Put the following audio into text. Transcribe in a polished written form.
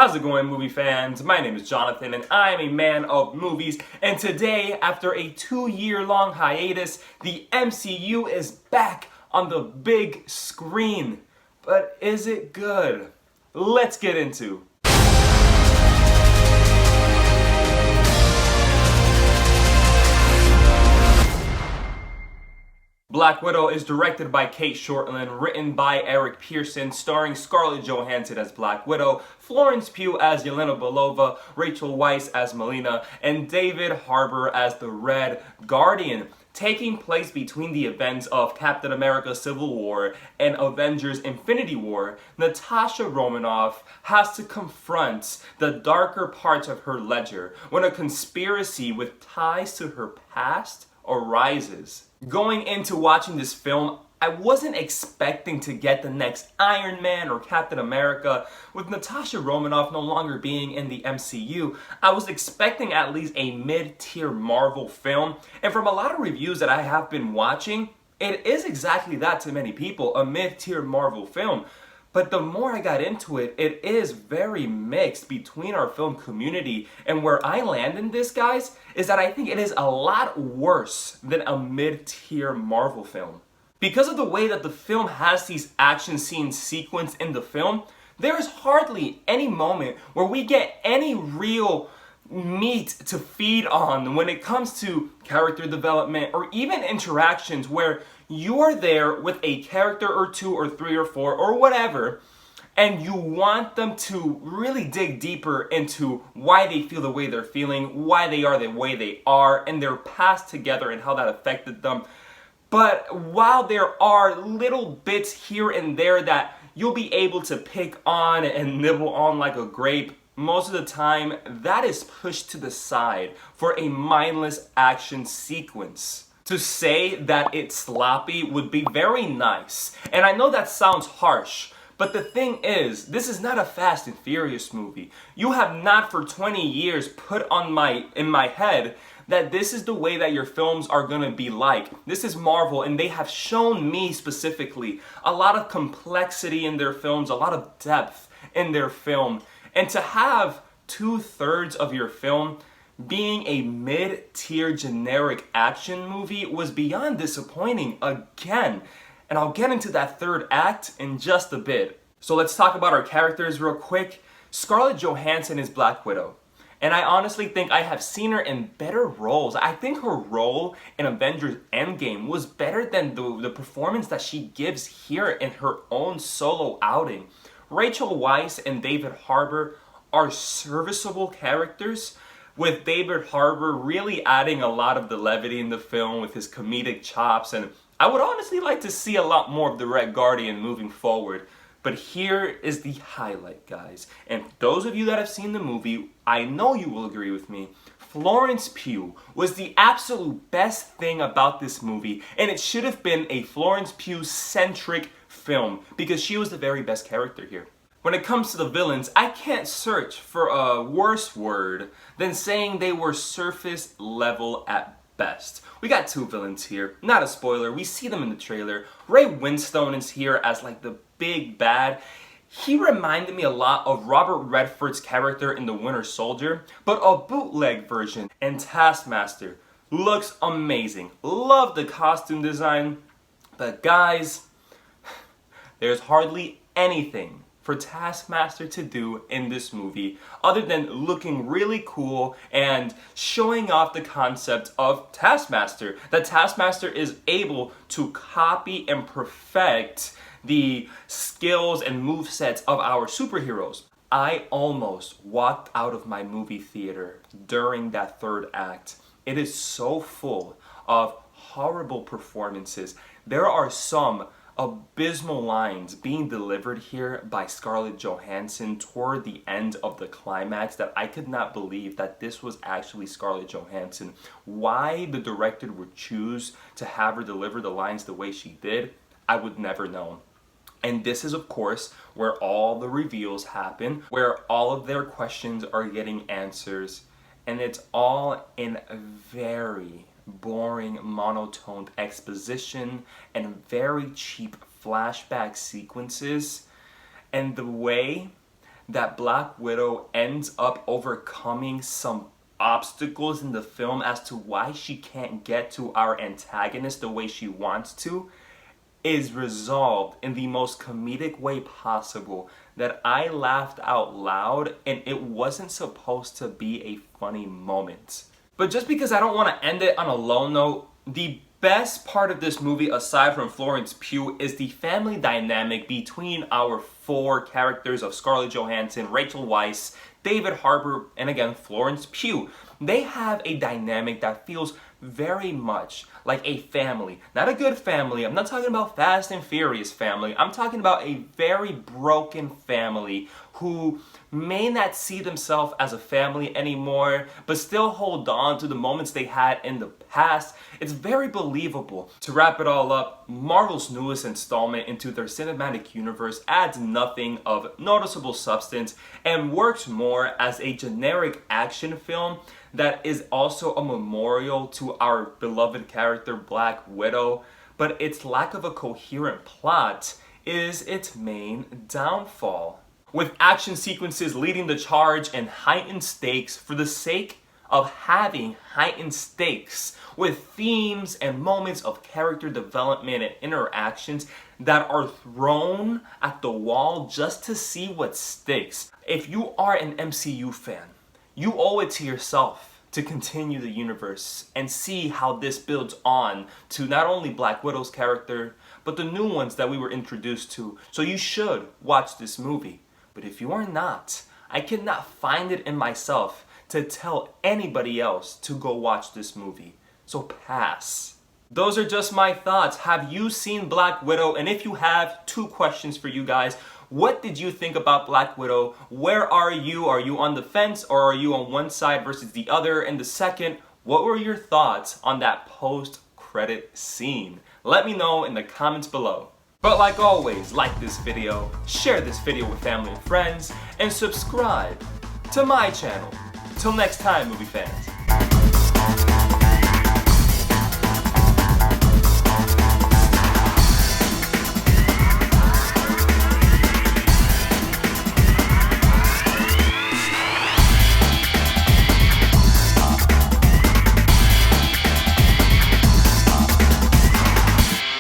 How's it going, movie fans? My name is Jonathan and I'm a man of movies, and today, after a 2-year-long hiatus, the MCU is back on the big screen. But is it good? Let's get into Black Widow is directed by Cate Shortland, written by Pearson, starring Scarlett Johansson as Black Widow, Florence Pugh as Yelena Belova, Rachel Weisz as Melina, and David Harbour as the Red Guardian. Taking place between the events of Captain America Civil War and Avengers Infinity War, Natasha Romanoff has to confront the darker parts of her ledger when a conspiracy with ties to her past arises. Going into watching this film, I wasn't expecting to get the next Iron Man or Captain America. With Natasha Romanoff no longer being in the MCU, I was expecting at least a mid-tier Marvel film. And from a lot of reviews that I have been watching, it is exactly that to many people, a mid-tier Marvel film. But the more I got into it, it is very mixed between our film community. And where I land in this, guys, is that I think it is a lot worse than a mid-tier Marvel film. Because of the way that the film has these action scenes sequenced in the film, there is hardly any moment where we get any real meat to feed on when it comes to character development or even interactions where you're there with a character or two or three or four or whatever, and you want them to really dig deeper into why they feel the way they're feeling, why they are the way they are, and their past together and how that affected them. But while there are little bits here and there that you'll be able to pick on and nibble on like a grape, most of the time that is pushed to the side for a mindless action sequence. To say that it's sloppy would be very nice. And I know that sounds harsh, but the thing is, this is not a Fast and Furious movie. You have not for 20 years put in my head that this is the way that your films are gonna be like. This is Marvel, and they have shown me specifically a lot of complexity in their films, a lot of depth in their film. And to have 2/3 of your film being a mid-tier generic action movie was beyond disappointing again. And I'll get into that third act in just a bit. So let's talk about our characters real quick. Scarlett Johansson is Black Widow. And I honestly think I have seen her in better roles. I think her role in Avengers Endgame was better than the performance that she gives here in her own solo outing. Rachel Weisz and David Harbour are serviceable characters, with David Harbour really adding a lot of the levity in the film with his comedic chops, and I would honestly like to see a lot more of the Red Guardian moving forward. But here is the highlight, guys. And those of you that have seen the movie, I know you will agree with me. Florence Pugh was the absolute best thing about this movie, and it should have been a Florence Pugh-centric film because she was the very best character here. When it comes to the villains, I can't search for a worse word than saying they were surface level at best. We got 2 villains here, not a spoiler, we see them in the trailer. Ray Winstone is here as like the big bad. He reminded me a lot of Robert Redford's character in The Winter Soldier, but a bootleg version. And Taskmaster looks amazing. Love the costume design, but guys, there's hardly anything for Taskmaster to do in this movie other than looking really cool and showing off the concept of Taskmaster. That Taskmaster is able to copy and perfect the skills and movesets of our superheroes. I almost walked out of my movie theater during that third act. It is so full of horrible performances. There are some abysmal lines being delivered here by Scarlett Johansson toward the end of the climax that I could not believe that this was actually Scarlett Johansson. Why the director would choose to have her deliver the lines the way she did, I would never know. And this is, of course, where all the reveals happen, where all of their questions are getting answers, and it's all in very boring, monotone exposition and very cheap flashback sequences. And the way that Black Widow ends up overcoming some obstacles in the film as to why she can't get to our antagonist the way she wants to is resolved in the most comedic way possible, that I laughed out loud and it wasn't supposed to be a funny moment. But just because I don't want to end it on a low note, the best part of this movie, aside from Florence Pugh, is the family dynamic between our four characters of Scarlett Johansson, Rachel Weisz, David Harbour, and again, Florence Pugh. They have a dynamic that feels very much like a family. Not a good family. I'm not talking about Fast and Furious family. I'm talking about a very broken family who may not see themselves as a family anymore, but still hold on to the moments they had in the past. It's very believable. To wrap it all up, Marvel's newest installment into their cinematic universe adds nothing of noticeable substance and works more as a generic action film that is also a memorial to our beloved character Black Widow, but its lack of a coherent plot is its main downfall. With action sequences leading the charge and heightened stakes for the sake of having heightened stakes, with themes and moments of character development and interactions that are thrown at the wall just to see what sticks. If you are an MCU fan, you owe it to yourself to continue the universe and see how this builds on to not only Black Widow's character, but the new ones that we were introduced to. So you should watch this movie. But if you are not, I cannot find it in myself to tell anybody else to go watch this movie. So pass. Those are just my thoughts. Have you seen Black Widow? And if you have, 2 questions for you guys. What did you think about Black Widow? Where are you? Are you on the fence or are you on one side versus the other? And the second, what were your thoughts on that post-credit scene? Let me know in the comments below. But like always, like this video, share this video with family and friends, and subscribe to my channel. Till next time, movie fans.